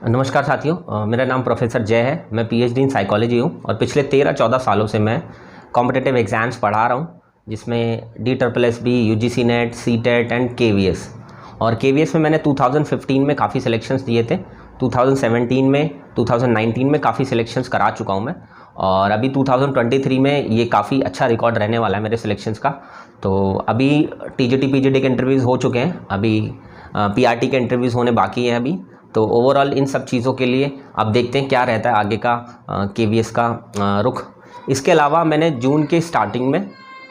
नमस्कार साथियों, मेरा नाम प्रोफेसर जय है। मैं पीएचडी इन साइकोलॉजी हूँ और पिछले 13-14 सालों से मैं कॉम्पिटिटिव एग्ज़ाम्स पढ़ा रहा हूँ, जिसमें DSSB, UGC net, CTET and KVS। और KVS में मैंने 2015 में काफ़ी सिलेक्शंस दिए थे, 2017 में, 2019 में काफ़ी सिलेक्शंस करा चुका हूँ मैं, और अभी 2023 में ये काफ़ी अच्छा रिकॉर्ड रहने वाला है मेरे सिलेक्शंस का। तो अभी TGT PGT के इंटरव्यूज़ हो चुके हैं, अभी PRT के इंटरव्यूज़ होने बाकी हैं अभी। तो ओवरऑल इन सब चीज़ों के लिए अब देखते हैं क्या रहता है आगे का KVS का रुख। इसके अलावा मैंने जून के स्टार्टिंग में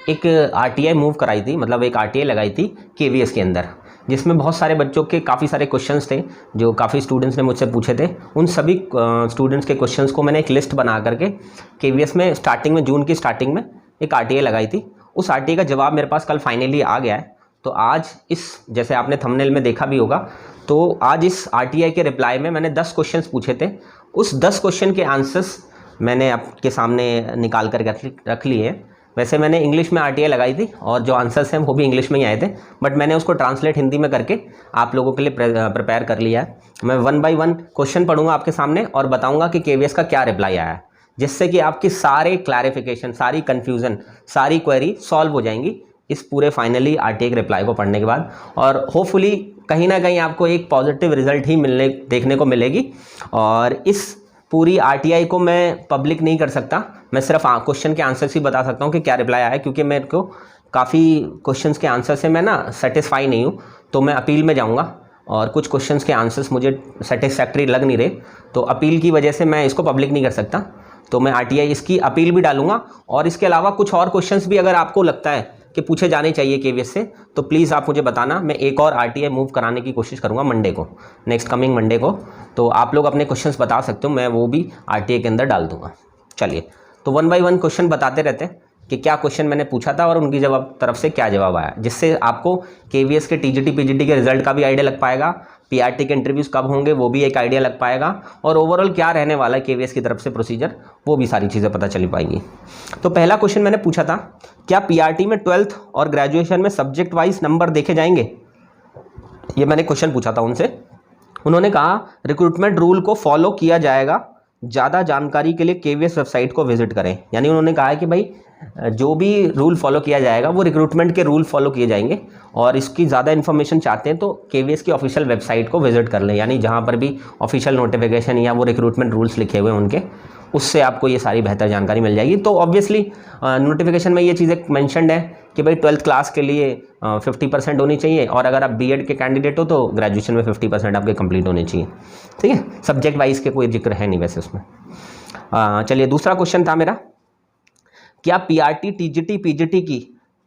एक RTI मूव कराई थी, मतलब एक RTI लगाई थी KVS के अंदर, जिसमें बहुत सारे बच्चों के काफ़ी सारे क्वेश्चंस थे जो काफ़ी स्टूडेंट्स ने मुझसे पूछे थे। उन सभी स्टूडेंट्स के क्वेश्चंस को मैंने एक लिस्ट बना करके KVS में स्टार्टिंग में, जून की स्टार्टिंग में एक RTI लगाई थी। उस RTI का जवाब मेरे पास कल फाइनली आ गया है। तो आज इस, जैसे आपने थंबनेल में देखा भी होगा, तो आज इस RTI के रिप्लाई में मैंने 10 क्वेश्चंस पूछे थे। उस 10 क्वेश्चन के आंसर्स मैंने आपके सामने निकाल कर रख लिए हैं। वैसे मैंने इंग्लिश में RTI लगाई थी और जो आंसर्स हैं वो भी इंग्लिश में ही आए थे, बट मैंने उसको ट्रांसलेट हिंदी में करके आप लोगों के लिए प्रिपेयर कर लिया है। मैं 1 बाय 1 क्वेश्चन पढ़ूंगा आपके सामने और बताऊंगा कि KVS का क्या रिप्लाई आया है, जिससे कि आपकी सारे क्लैरिफिकेशन, सारी कन्फ्यूज़न, सारी क्वेरी सॉल्व हो जाएंगी इस पूरे फाइनली RTI के रिप्लाई को पढ़ने के बाद। और होपफुली कहीं ना कहीं आपको एक पॉजिटिव रिजल्ट ही देखने को मिलेगी। और इस पूरी RTI को मैं पब्लिक नहीं कर सकता, मैं सिर्फ क्वेश्चन के आंसर्स ही बता सकता हूँ कि क्या रिप्लाई आया है, क्योंकि मेरे को काफ़ी क्वेश्चंस के आंसर से मैं सेटिस्फाई नहीं हूँ। तो मैं अपील में जाऊँगा और कुछ क्वेश्चंस के आंसर्स मुझे सेटिस्फैक्ट्री लग नहीं रहे, तो अपील की वजह से मैं इसको पब्लिक नहीं कर सकता। तो मैं RTI इसकी अपील भी डालूंगा। और इसके अलावा कुछ और क्वेश्चंस भी अगर आपको लगता है कि पूछे जाने चाहिए KVS से, तो प्लीज़ आप मुझे बताना। मैं एक और RTI मूव कराने की कोशिश करूँगा मंडे को, नेक्स्ट कमिंग मंडे को। तो आप लोग अपने क्वेश्चंस बता सकते हो, मैं वो भी RTI के अंदर डाल दूँगा। चलिए, तो 1 बाय 1 क्वेश्चन बताते रहते हैं कि क्या क्वेश्चन मैंने पूछा था और उनकी तरफ से क्या जवाब आया, जिससे आपको KVS के TGT PGT के रिजल्ट का भी आइडिया लग पाएगा, PRT के इंटरव्यूज़ कब होंगे वो भी एक आइडिया लग पाएगा, और ओवरऑल क्या रहने वाला है KVS की तरफ से प्रोसीजर, वो भी सारी चीज़ें पता चल पाएंगी। तो पहला क्वेश्चन मैंने पूछा था, क्या PRT में 12th और ग्रेजुएशन में सब्जेक्ट वाइज नंबर देखे जाएंगे? ये मैंने क्वेश्चन पूछा था उनसे। उन्होंने कहा रिक्रूटमेंट रूल को फॉलो किया जाएगा, ज़्यादा जानकारी के लिए KVS वेबसाइट को विजिट करें। यानी उन्होंने कहा है कि भाई जो भी रूल फॉलो किया जाएगा वो रिक्रूटमेंट के रूल फॉलो किए जाएंगे, और इसकी ज़्यादा इन्फॉर्मेशन चाहते हैं तो KVS की ऑफिशियल वेबसाइट को विजिट कर लें। यानी जहाँ पर भी ऑफिशियल नोटिफिकेशन या वो रिक्रूटमेंट रूल्स लिखे हुए हैं उनके, उससे आपको ये सारी बेहतर जानकारी मिल जाएगी। तो ऑब्वियसली नोटिफिकेशन में ये चीज़ें मैंशनड है कि भाई 12th क्लास के लिए 50% होनी चाहिए, और अगर आप BEd के कैंडिडेट हो तो ग्रेजुएशन में 50% आपके कंप्लीट होने चाहिए। ठीक है, सब्जेक्ट वाइज के कोई जिक्र है नहीं वैसे उसमें। चलिए, दूसरा क्वेश्चन था मेरा, क्या PRT TGT PGT की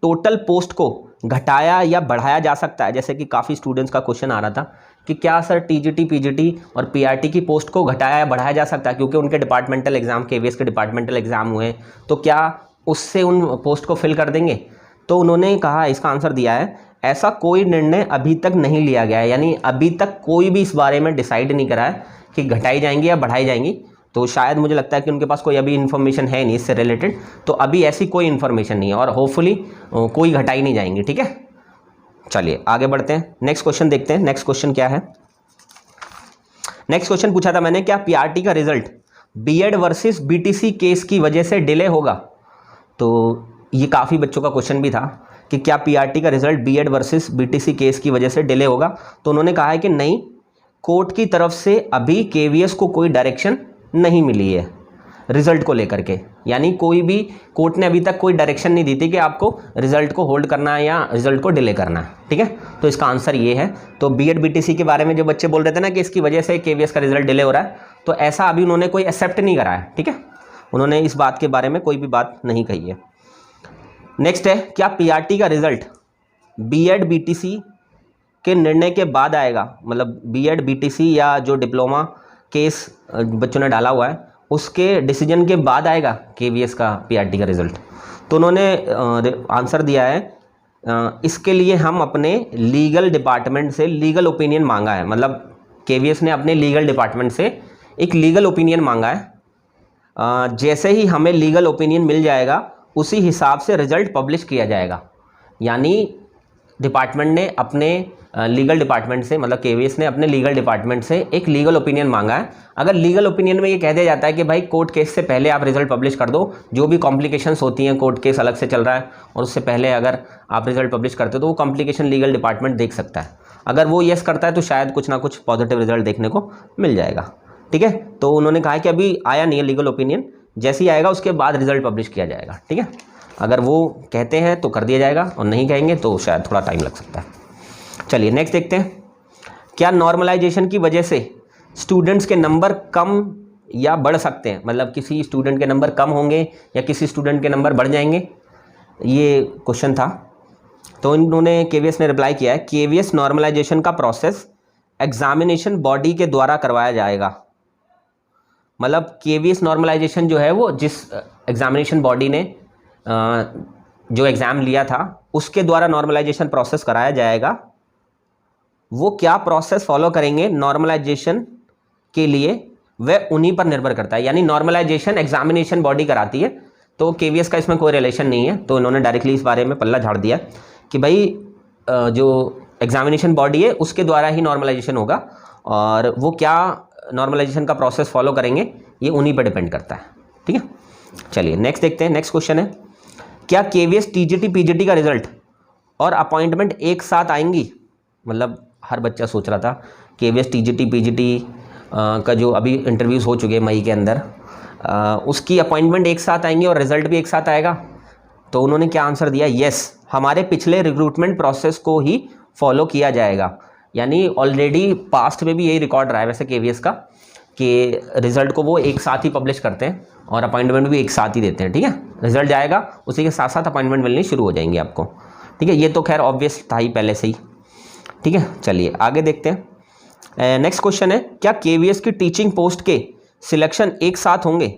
टोटल पोस्ट को घटाया या बढ़ाया जा सकता है? जैसे कि काफ़ी स्टूडेंट्स का क्वेश्चन आ रहा था कि क्या सर TGT PGT और PRT की पोस्ट को घटाया या बढ़ाया जा सकता है, क्योंकि उनके डिपार्टमेंटल एग्जाम, KVS के डिपार्टमेंटल एग्जाम हुए, तो क्या उससे उन पोस्ट को फिल कर देंगे? तो उन्होंने कहा, इसका आंसर दिया है, ऐसा कोई निर्णय अभी तक नहीं लिया गया है। यानी अभी तक कोई भी इस बारे में डिसाइड नहीं करा है कि घटाई जाएंगी या बढ़ाई जाएंगी। तो शायद मुझे लगता है कि उनके पास कोई अभी इन्फॉर्मेशन है नहीं इससे रिलेटेड, तो अभी ऐसी कोई इन्फॉर्मेशन नहीं है, और होपफुली कोई घटाई नहीं जाएंगी। ठीक है, चलिए आगे बढ़ते हैं, नेक्स्ट क्वेश्चन देखते हैं। नेक्स्ट क्वेश्चन क्या है? नेक्स्ट क्वेश्चन पूछा था मैंने, क्या PRT का result BEd versus BTC case की वजह से डिले होगा? तो ये काफ़ी बच्चों का क्वेश्चन भी था कि क्या PRT का result BEd versus BTC case की वजह से डिले होगा? तो उन्होंने कहा है कि नहीं, कोर्ट की तरफ से अभी KVS को कोई डायरेक्शन नहीं मिली है रिजल्ट को लेकर के। यानी कोई भी कोर्ट ने अभी तक कोई डायरेक्शन नहीं दी थी कि आपको रिजल्ट को होल्ड करना है या रिजल्ट को डिले करना है। ठीक है, तो इसका आंसर ये है। तो BEd BTC के बारे में जो बच्चे बोल रहे थे ना कि इसकी वजह से KVS का रिजल्ट डिले हो रहा है, तो ऐसा अभी उन्होंने कोई एक्सेप्ट नहीं करा है। ठीक है, उन्होंने इस बात के बारे में कोई भी बात नहीं कही है। नेक्स्ट है, क्या PRT का रिजल्ट BEd BTC के निर्णय के बाद आएगा? मतलब BEd BTC या जो डिप्लोमा केस बच्चों ने डाला हुआ है उसके डिसीजन के बाद आएगा KVS का PRT का रिजल्ट? तो उन्होंने आंसर दिया है, इसके लिए हम अपने लीगल डिपार्टमेंट से लीगल ओपिनियन मांगा है। मतलब KVS ने अपने लीगल डिपार्टमेंट से एक लीगल ओपिनियन मांगा है। जैसे ही हमें लीगल ओपिनियन मिल जाएगा उसी हिसाब से रिजल्ट पब्लिश किया जाएगा। यानी डिपार्टमेंट ने अपने लीगल डिपार्टमेंट से, मतलब केवीएस ने अपने लीगल डिपार्टमेंट से एक लीगल ओपिनियन मांगा है। अगर लीगल ओपिनियन में ये कह दिया जाता है कि भाई कोर्ट केस से पहले आप रिजल्ट पब्लिश कर दो, जो भी कॉम्प्लिकेशंस होती हैं, कोर्ट केस अलग से चल रहा है और उससे पहले अगर आप रिजल्ट पब्लिश करते हो तो वो कॉम्प्लिकेशन लीगल डिपार्टमेंट देख सकता है। अगर वो येस करता है तो शायद कुछ ना कुछ पॉजिटिव रिजल्ट देखने को मिल जाएगा। ठीक है, तो उन्होंने कहा कि अभी आया नहीं है लीगल ओपिनियन, जैसे ही आएगा उसके बाद रिजल्ट पब्लिश किया जाएगा। ठीक है, अगर वो कहते हैं तो कर दिया जाएगा और नहीं कहेंगे तो शायद थोड़ा टाइम लग सकता है। चलिए नेक्स्ट देखते हैं, क्या नॉर्मलाइजेशन की वजह से स्टूडेंट्स के नंबर कम या बढ़ सकते हैं? मतलब किसी स्टूडेंट के नंबर कम होंगे या किसी स्टूडेंट के नंबर बढ़ जाएंगे, ये क्वेश्चन था। तो इन्होंने केवीएस ने रिप्लाई किया है, केवीएस नॉर्मलाइजेशन का प्रोसेस एग्जामिनेशन बॉडी के द्वारा करवाया जाएगा। मतलब केवीएस नॉर्मलाइजेशन जो है वो जिस एग्जामिनेशन बॉडी ने जो एग्ज़ाम लिया था उसके द्वारा नॉर्मलाइजेशन प्रोसेस कराया जाएगा। वो क्या प्रोसेस फॉलो करेंगे नॉर्मलाइजेशन के लिए, वह उन्हीं पर निर्भर करता है। यानी नॉर्मलाइजेशन एग्जामिनेशन बॉडी कराती है, तो केवीएस का इसमें कोई रिलेशन नहीं है। तो इन्होंने डायरेक्टली इस बारे में पल्ला झाड़ दिया कि भाई जो एग्जामिनेशन बॉडी है उसके द्वारा ही नॉर्मलाइजेशन होगा और वो क्या नॉर्मलाइजेशन का प्रोसेस फॉलो करेंगे ये उन्हीं पर डिपेंड करता है। ठीक है, चलिए नेक्स्ट देखते हैं। नेक्स्ट क्वेश्चन है, क्या केवीएस टीजीटी पीजीटी का रिजल्ट और अपॉइंटमेंट एक साथ आएंगी? मतलब हर बच्चा सोच रहा था केवीएस टीजीटी पीजीटी का जो अभी इंटरव्यूज़ हो चुके हैं मई के अंदर, उसकी अपॉइंटमेंट एक साथ आएंगी और रिजल्ट भी एक साथ आएगा। तो उन्होंने क्या आंसर दिया, यस, हमारे पिछले रिक्रूटमेंट प्रोसेस को ही फॉलो किया जाएगा। यानी ऑलरेडी पास्ट में भी यही रिकॉर्ड रहा है वैसे केवीएस का कि रिजल्ट को वो एक साथ ही पब्लिश करते हैं और अपॉइंटमेंट भी एक साथ ही देते हैं। ठीक है, रिजल्ट जाएगा उसी के साथ साथ अपॉइंटमेंट मिलनी शुरू हो जाएंगी आपको। ठीक है, ये तो खैर ऑब्वियस था ही पहले से ही। ठीक है, चलिए आगे देखते हैं। नेक्स्ट क्वेश्चन है, क्या केवीएस की टीचिंग पोस्ट के सिलेक्शन एक साथ होंगे?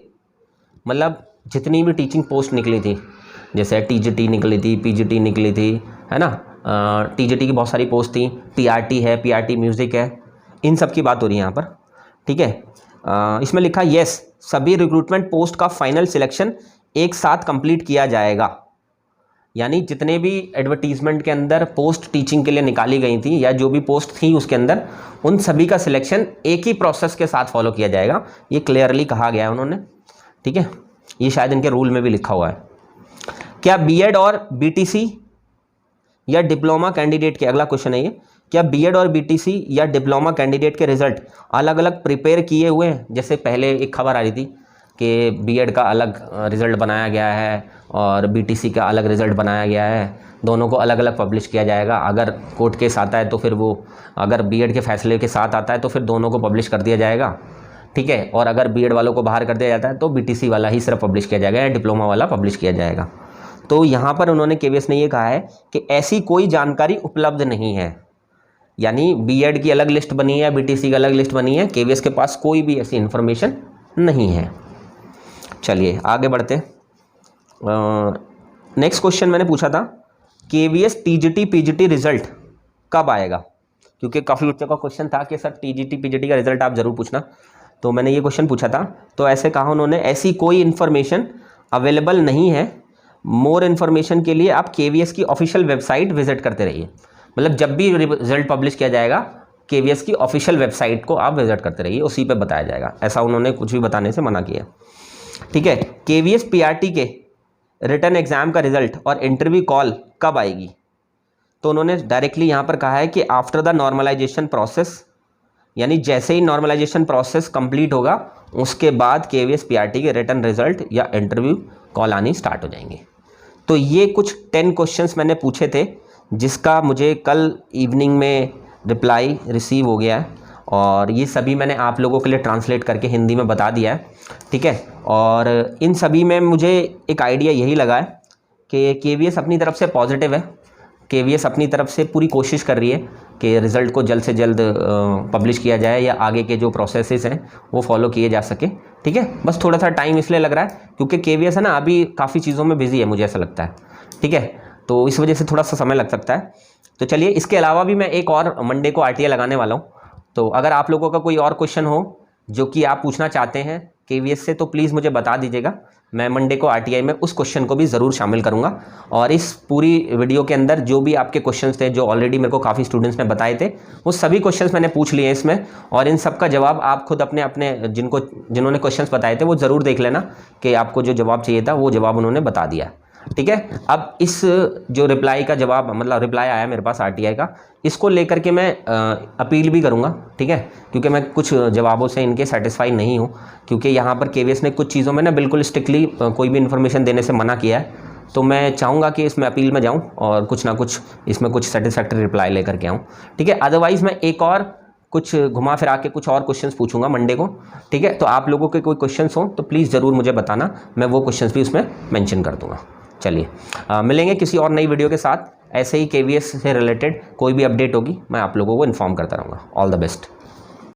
मतलब जितनी भी टीचिंग पोस्ट निकली थी, जैसे टीजीटी निकली थी, पीजीटी निकली थी, है ना, टीजीटी की बहुत सारी पोस्ट थी, टीआरटी है, पीआरटी म्यूज़िक है, इन सब की बात हो रही है यहाँ पर। ठीक है, इसमें लिखा यस, सभी रिक्रूटमेंट पोस्ट का फाइनल सिलेक्शन एक साथ कंप्लीट किया जाएगा। यानी जितने भी एडवर्टीजमेंट के अंदर पोस्ट टीचिंग के लिए निकाली गई थी या जो भी पोस्ट थी उसके अंदर, उन सभी का सिलेक्शन एक ही प्रोसेस के साथ फॉलो किया जाएगा। ये क्लियरली कहा गया है उन्होंने। ठीक है, ये शायद इनके रूल में भी लिखा हुआ है। क्या बीएड और बीटीसी या डिप्लोमा कैंडिडेट के, अगला क्वेश्चन है ये, क्या बीएड और बीटीसी या डिप्लोमा कैंडिडेट के रिजल्ट अलग अलग प्रिपेयर किए हुए हैं? जैसे पहले एक खबर आ रही थी कि बीएड का अलग रिज़ल्ट बनाया गया है और बीटीसी का अलग रिज़ल्ट बनाया गया है, दोनों को अलग अलग पब्लिश किया जाएगा। अगर कोर्ट केस आता है तो फिर वो, अगर बीएड के फैसले के साथ आता है तो फिर दोनों को पब्लिश कर दिया जाएगा। ठीक है, और अगर बीएड वालों को बाहर कर दिया जाता है तो बीटीसी वाला ही सिर्फ पब्लिश किया जाएगा या डिप्लोमा वाला पब्लिश किया जाएगा। तो यहाँ पर उन्होंने केवीएस ने ये कहा है कि ऐसी कोई जानकारी उपलब्ध नहीं है। यानी बीएड की अलग लिस्ट बनी है, बीटीसी की अलग लिस्ट बनी है, केवीएस के पास कोई भी ऐसी इन्फॉर्मेशन नहीं है। चलिए आगे बढ़ते हैं। नेक्स्ट क्वेश्चन मैंने पूछा था, केवीएस टीजीटी पीजीटी रिजल्ट कब आएगा? क्योंकि काफ़ी बच्चों का क्वेश्चन था कि सर टीजीटी पीजीटी का रिजल्ट आप ज़रूर पूछना, तो मैंने ये क्वेश्चन पूछा था। तो ऐसे कहा उन्होंने, ऐसी कोई इन्फॉर्मेशन अवेलेबल नहीं है। मोर इन्फॉर्मेशन के लिए आप केवीएस की ऑफिशियल वेबसाइट विजिट करते रहिए। मतलब जब भी रिजल्ट पब्लिश किया जाएगा केवीएस की ऑफिशियल वेबसाइट को आप विजिट करते रहिए, उसी पे बताया जाएगा। ऐसा उन्होंने कुछ भी बताने से मना किया। ठीक है, केवीएस पीआरटी के रिटन एग्जाम का रिजल्ट और इंटरव्यू कॉल कब आएगी? तो उन्होंने डायरेक्टली यहाँ पर कहा है कि आफ्टर द नॉर्मलाइजेशन प्रोसेस, यानी जैसे ही नॉर्मलाइजेशन प्रोसेस कंप्लीट होगा उसके बाद केवीएस पीआरटी के रिटन रिजल्ट या इंटरव्यू कॉल आनी स्टार्ट हो जाएंगे। तो ये कुछ 10 क्वेश्चंस मैंने पूछे थे जिसका मुझे कल इवनिंग में रिप्लाई रिसीव हो गया है और ये सभी मैंने आप लोगों के लिए ट्रांसलेट करके हिंदी में बता दिया है। ठीक है, और इन सभी में मुझे एक आइडिया यही लगा है कि केवीएस अपनी तरफ से पॉजिटिव है। केवीएस अपनी तरफ से पूरी कोशिश कर रही है कि रिज़ल्ट को जल्द से जल्द पब्लिश किया जाए या आगे के जो प्रोसेसेस हैं वो फॉलो किए जा सके। ठीक है, बस थोड़ा सा टाइम इसलिए लग रहा है क्योंकि केवीएस है ना अभी काफ़ी चीज़ों में बिजी है, मुझे ऐसा लगता है। ठीक है, तो इस वजह से थोड़ा सा समय लग सकता है। तो चलिए, इसके अलावा भी मैं एक और मंडे को आरटीए लगाने वाला हूँ। तो अगर आप लोगों का कोई और क्वेश्चन हो जो कि आप पूछना चाहते हैं केवीएस से, तो प्लीज़ मुझे बता दीजिएगा। मैं मंडे को आरटीआई में उस क्वेश्चन को भी ज़रूर शामिल करूँगा। और इस पूरी वीडियो के अंदर जो भी आपके क्वेश्चंस थे, जो ऑलरेडी मेरे को काफ़ी स्टूडेंट्स ने बताए थे, वो सभी क्वेश्चंस मैंने पूछ लिए हैं इसमें, और इन सब का जवाब आप खुद अपने अपने जिन्होंने क्वेश्चंस बताए थे वो ज़रूर देख लेना कि आपको जो जवाब चाहिए था वो जवाब उन्होंने बता दिया। ठीक है, अब इस जो रिप्लाई का जवाब, मतलब रिप्लाई आया मेरे पास आरटीआई का, इसको लेकर के मैं अपील भी करूंगा। ठीक है, क्योंकि मैं कुछ जवाबों से इनके सेटिस्फाई नहीं हूं, क्योंकि यहाँ पर केवीएस ने कुछ चीज़ों में ना बिल्कुल स्ट्रिक्टली कोई भी इन्फॉर्मेशन देने से मना किया है। तो मैं चाहूँगा कि इसमें अपील में जाऊँ और कुछ ना कुछ इसमें कुछ सेटिस्फैक्टरी रिप्लाई लेकर के आऊँ। ठीक है, अदरवाइज़ मैं एक और कुछ घुमा फिरा के कुछ और क्वेश्चंस पूछूंगा मंडे को। ठीक है, तो आप लोगों के कोई क्वेश्चंस हो तो प्लीज़ ज़रूर मुझे बताना, मैं वो क्वेश्चंस भी उसमें मेंशन कर दूंगा। चलिए मिलेंगे किसी और नई वीडियो के साथ। ऐसे ही केवीएस से रिलेटेड कोई भी अपडेट होगी मैं आप लोगों को इन्फॉर्म करता रहूँगा। All the best.